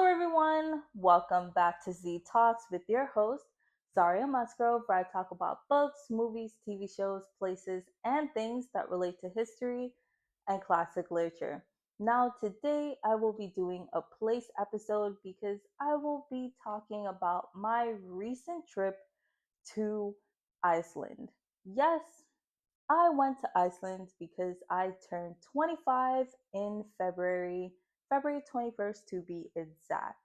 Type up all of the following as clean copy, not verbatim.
everyone. Welcome back to Z Talks with your host, Zaria Musgrove, where I talk about books, movies, TV shows, places, and things that relate to history and classic literature. Now, today I will be doing a place episode because I will be talking about my recent trip to Iceland. Yes, I went to Iceland because I turned 25 in February, February 21st to be exact.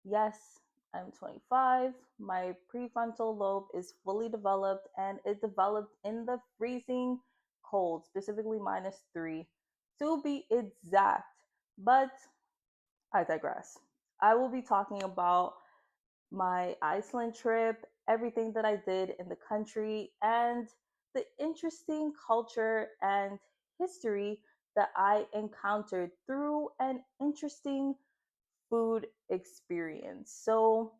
Yes, I'm 25. My prefrontal lobe is fully developed and it developed in the freezing cold, specifically -3 to be exact. But I digress. I will be talking about my Iceland trip, everything that I did in the country, and the interesting culture and history that I encountered through an interesting food experience. So,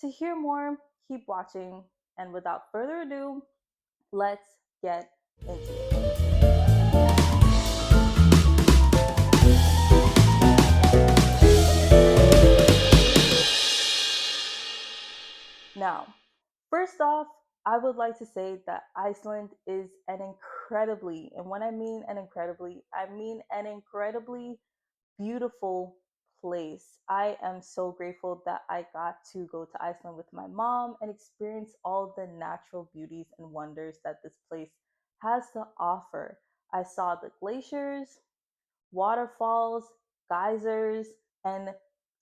to hear more, keep watching. And without further ado, let's get into it. Now, first off, I would like to say that Iceland is an incredibly, and when I mean an incredibly, I mean an incredibly beautiful place. I am so grateful that I got to go to Iceland with my mom and experience all the natural beauties and wonders that this place has to offer. I saw the glaciers, waterfalls, geysers, and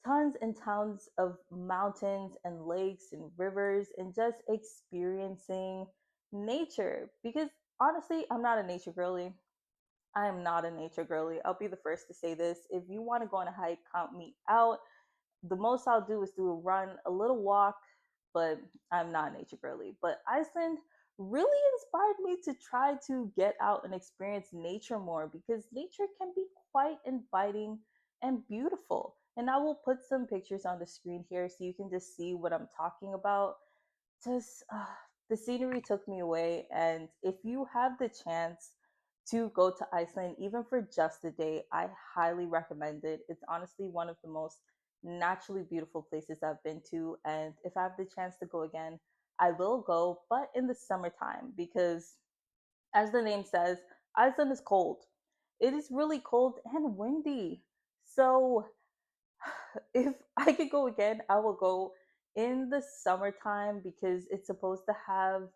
tons and tons of mountains and lakes and rivers, and just experiencing nature. Because honestly, I'm not a nature girly. I am not a nature girly. I'll be the first to say this. If you want to go on a hike, count me out. The most I'll do is do a run, a little walk, but I'm not nature girly. But Iceland really inspired me to try to get out and experience nature more because nature can be quite inviting and beautiful. And I will put some pictures on the screen here so you can just see what I'm talking about. Just the scenery took me away. And if you have the chance to go to Iceland, even for just a day, I highly recommend it. It's honestly one of the most naturally beautiful places I've been to. And if I have the chance to go again, I will go, but in the summertime, because as the name says, Iceland is cold. It is really cold and windy. So if I could go again, I will go in the summertime because it's supposed to have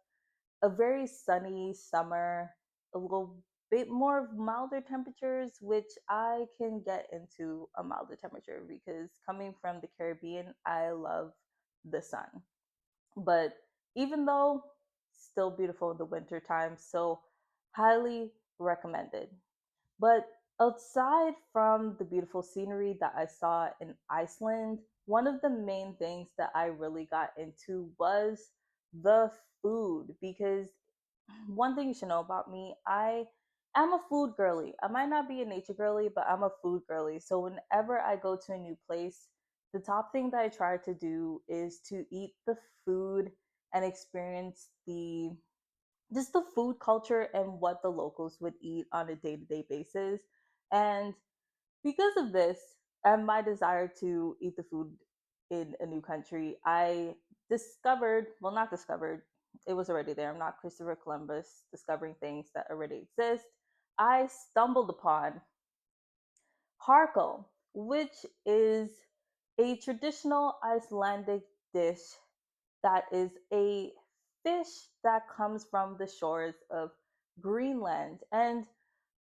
a very sunny summer, a little bit more of milder temperatures, which I can get into a milder temperature because coming from the Caribbean, I love the sun. But even though still beautiful in the winter time, so highly recommended. But outside from the beautiful scenery that I saw in Iceland, one of the main things that I really got into was the food. Because one thing you should know about me, I am a food girly. I might not be a nature girly, but I'm a food girly. So whenever I go to a new place, the top thing that I try to do is to eat the food and experience the just the food culture and what the locals would eat on a day-to-day basis. And because of this and my desire to eat the food in a new country, I discovered, well, not discovered, it was already there. I'm not Christopher Columbus discovering things that already exist. I stumbled upon harko, which is a traditional Icelandic dish that is a fish that comes from the shores of Greenland. And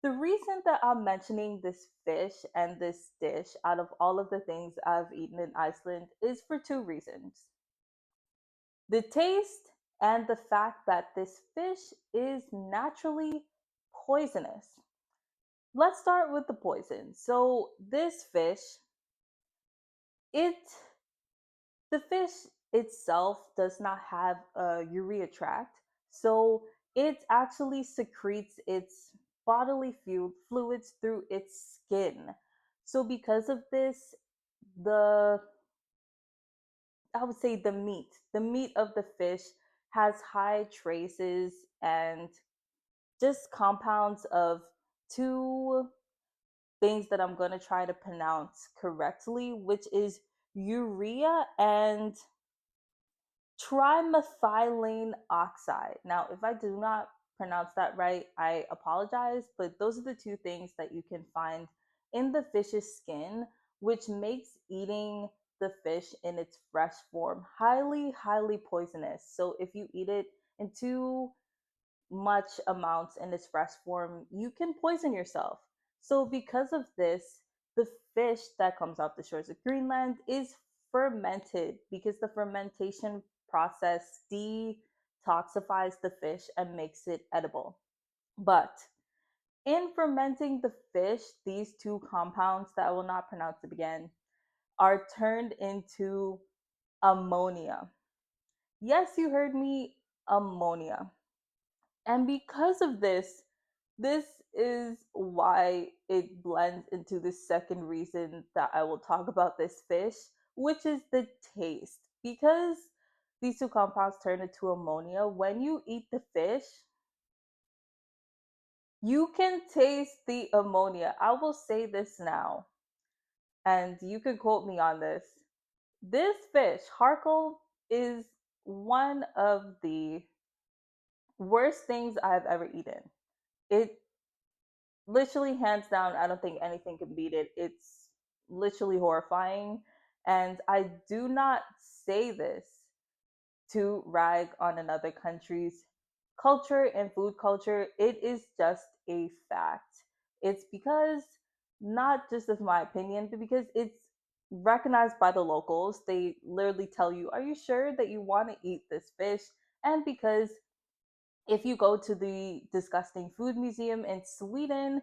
the reason that I'm mentioning this fish and this dish out of all of the things I've eaten in Iceland is for two reasons: the taste and the fact that this fish is naturally poisonous. Let's start with the poison. So, this fish, it the fish itself does not have a urea tract, so it actually secretes its bodily fluids through its skin. So because of this, the I would say the meat of the fish has high traces and just compounds of two things that I'm going to try to pronounce correctly, which is urea and trimethylene oxide. Now, if I do not pronounce that right, I apologize, but those are the two things that you can find in the fish's skin, which makes eating the fish in its fresh form highly, highly poisonous. So, if you eat it in too much amounts in its fresh form, you can poison yourself. So, because of this, the fish that comes off the shores of Greenland is fermented because the fermentation process detoxifies the fish and makes it edible. But in fermenting the fish, these two compounds that I will not pronounce it again are turned into ammonia. Yes, you heard me, ammonia. And because of this is why it blends into the second reason that I will talk about this fish, which is the taste. Because these two compounds turn into ammonia, when you eat the fish, you can taste the ammonia. I will say this now, and you can quote me on this. This fish, Harkle, is one of the worst things I've ever eaten. It literally, hands down, I don't think anything can beat it. It's literally horrifying. And I do not say this to rag on another country's culture and food culture. It is just a fact. It's because, not just of my opinion, but because it's recognized by the locals. They literally tell you, are you sure that you want to eat this fish? And because if you go to the Disgusting Food Museum in Sweden,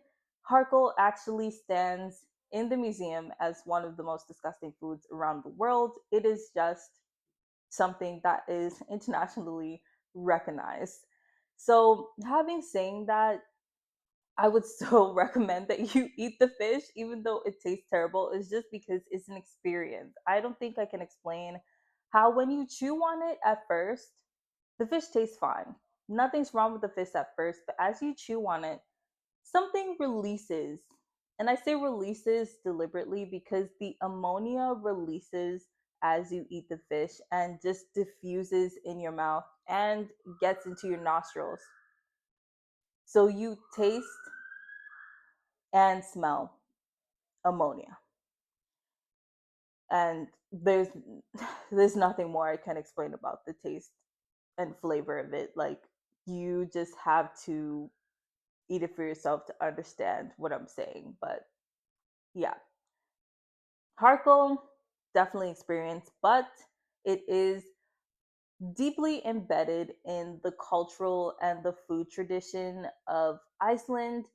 Harkel actually stands in the museum as one of the most disgusting foods around the world. It is just something that is internationally recognized. So, having saying that, I would still recommend that you eat the fish, even though it tastes terrible. It's just because it's an experience. I don't think I can explain how, when you chew on it at first, the fish tastes fine. Nothing's wrong with the fish at first, but as you chew on it, something releases. And I say releases deliberately because the ammonia releases as you eat the fish and just diffuses in your mouth and gets into your nostrils. So you taste and smell ammonia. And there's nothing more I can explain about the taste and flavor of it. Like, you just have to eat it for yourself to understand what I'm saying. But yeah, Harkle, definitely experience, but it is deeply embedded in the cultural and the food tradition of Iceland.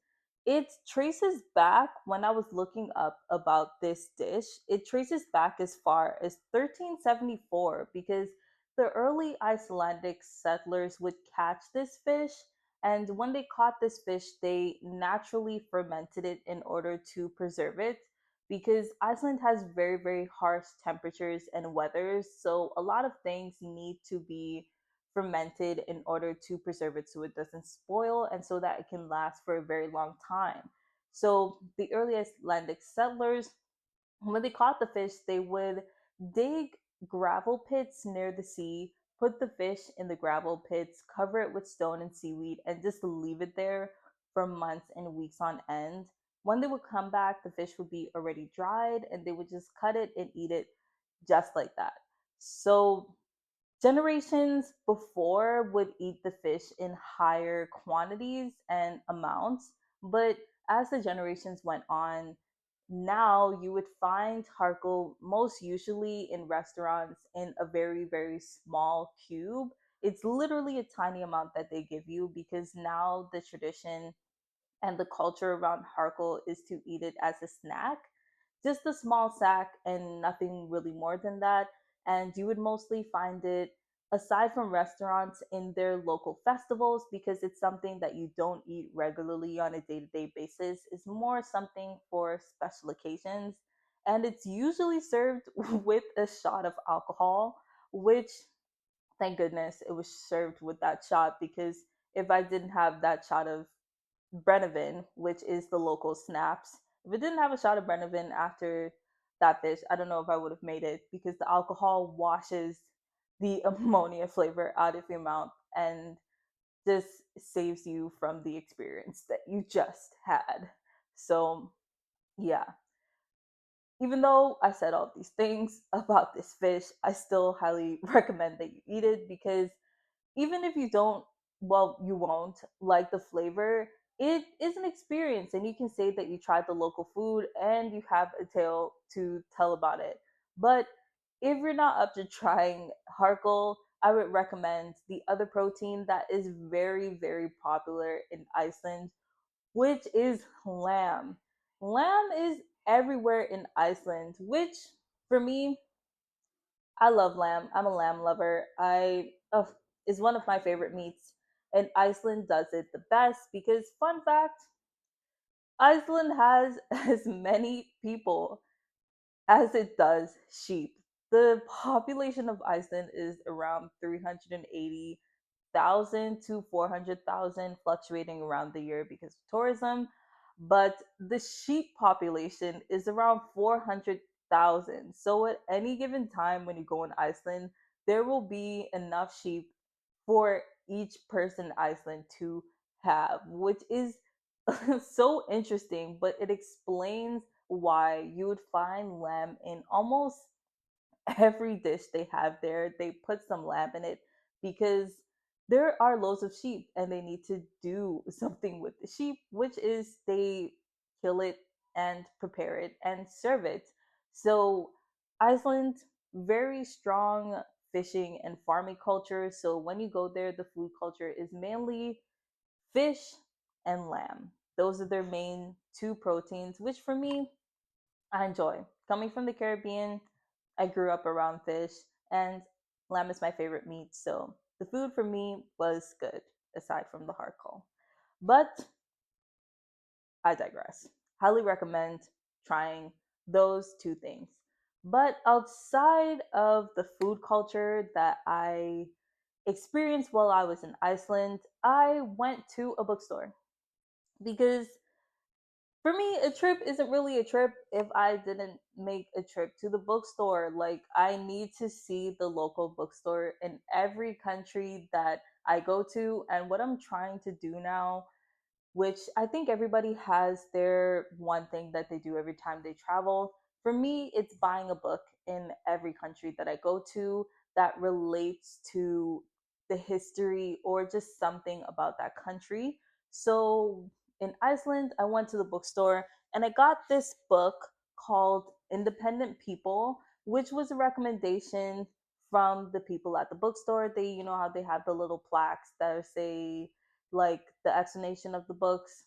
It traces back, when I was looking up about this dish, it traces back as far as 1374 because the early Icelandic settlers would catch this fish. And when they caught this fish, they naturally fermented it in order to preserve it because Iceland has very, very harsh temperatures and weathers. So a lot of things need to be fermented in order to preserve it so it doesn't spoil and so that it can last for a very long time. So the early Icelandic settlers, when they caught the fish, they would dig gravel pits near the sea, put the fish in the gravel pits, cover it with stone and seaweed, and just leave it there for months and weeks on end. When they would come back, the fish would be already dried and they would just cut it and eat it just like that. So generations before would eat the fish in higher quantities and amounts, but as the generations went on, now you would find harkel most usually in restaurants in a very, very small cube. It's literally a tiny amount that they give you because now the tradition and the culture around harkel is to eat it as a snack, just a small sack and nothing really more than that. And you would mostly find it, aside from restaurants, in their local festivals because it's something that you don't eat regularly on a day-to-day basis. It's more something for special occasions, and it's usually served with a shot of alcohol, which, thank goodness it was served with that shot, because if I didn't have that shot of Brennivin, which is the local snaps, if it didn't have a shot of Brennivin after that fish, I don't know if I would have made it because the alcohol washes the ammonia flavor out of your mouth and just saves you from the experience that you just had. So, yeah, even though I said all these things about this fish, I still highly recommend that you eat it because even if you don't, well, you won't like the flavor, it is an experience and you can say that you tried the local food and you have a tale to tell about it. But if you're not up to trying harkel, I would recommend the other protein that is very, very popular in Iceland, which is lamb. Lamb is everywhere in Iceland, which for me, I love lamb. I'm a lamb lover. I is one of my favorite meats, and Iceland does it the best because fun fact, Iceland has as many people as it does sheep. The population of Iceland is around 380,000 to 400,000, fluctuating around the year because of tourism. But the sheep population is around 400,000. So at any given time when you go in Iceland, there will be enough sheep for each person in Iceland to have, which is so interesting, but it explains why you would find lamb in almost every dish they have there. They put some lamb in it because there are loads of sheep and they need to do something with the sheep, which is they kill it and prepare it and serve it. So, Iceland, very strong fishing and farming culture. So, when you go there, the food culture is mainly fish and lamb. Those are their main two proteins, which for me, I enjoy. Coming from the Caribbean, I grew up around fish, and lamb is my favorite meat. So the food for me was good, aside from the charcoal. But I digress. Highly recommend trying those two things. But outside of the food culture that I experienced while I was in Iceland, I went to a bookstore because for me, a trip isn't really a trip if I didn't make a trip to the bookstore. Like, I need to see the local bookstore in every country that I go to. And what I'm trying to do now, which I think everybody has their one thing that they do every time they travel. For me, it's buying a book in every country that I go to that relates to the history or just something about that country. So in Iceland, I went to the bookstore and I got this book called Independent People, which was a recommendation from the people at the bookstore. They, you know how they have the little plaques that say like the explanation of the books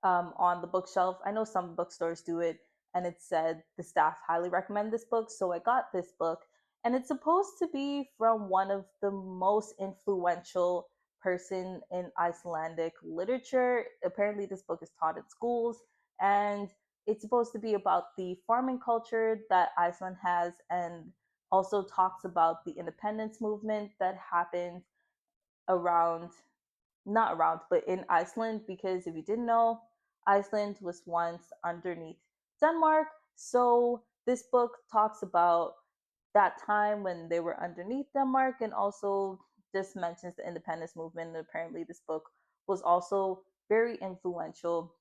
on the bookshelf. I know some bookstores do it, and it said the staff highly recommend this book. So I got this book, and it's supposed to be from one of the most influential person in Icelandic literature. Apparently, this book is taught in schools, and it's supposed to be about the farming culture that Iceland has, and also talks about the independence movement that happened around not around, but in Iceland, because if you didn't know, Iceland was once underneath Denmark. So this book talks about that time when they were underneath Denmark and also just mentions the independence movement. And apparently, this book was also very influential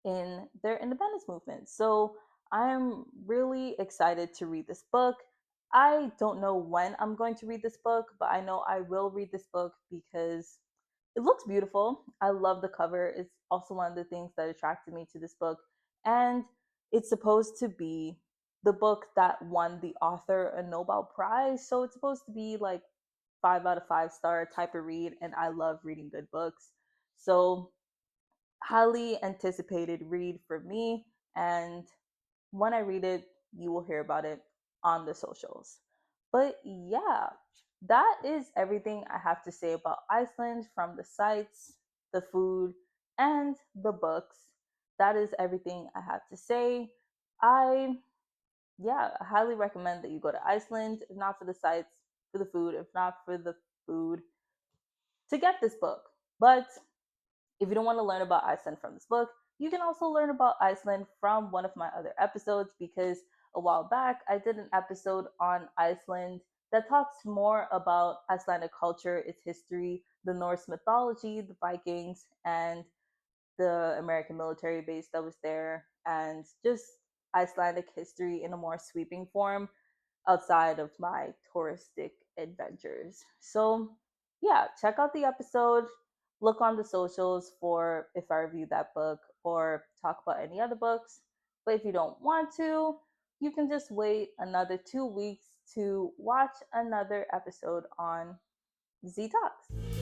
in their independence movement. So I'm really excited to read this book. I don't know when I'm going to read this book, but I know I will read this book because it looks beautiful. I love the cover. It's also one of the things that attracted me to this book. And it's supposed to be the book that won the author a Nobel Prize. So it's supposed to be like 5 out of 5 star type of read. And I love reading good books. So, highly anticipated read for me. And when I read it, you will hear about it on the socials. But yeah, that is everything I have to say about Iceland from the sites, the food, and the books. That is everything I have to say. I, yeah, highly recommend that you go to Iceland, if not for the sites, for the food, if not for the food, to get this book. But if you don't want to learn about Iceland from this book, you can also learn about Iceland from one of my other episodes because a while back, I did an episode on Iceland that talks more about Icelandic culture, its history, the Norse mythology, the Vikings, and the American military base that was there, and just Icelandic history in a more sweeping form outside of my touristic adventures. So, yeah, check out the episode. Look on the socials for if I review that book or talk about any other books. But if you don't want to, you can just wait another 2 weeks to watch another episode on Z Talks.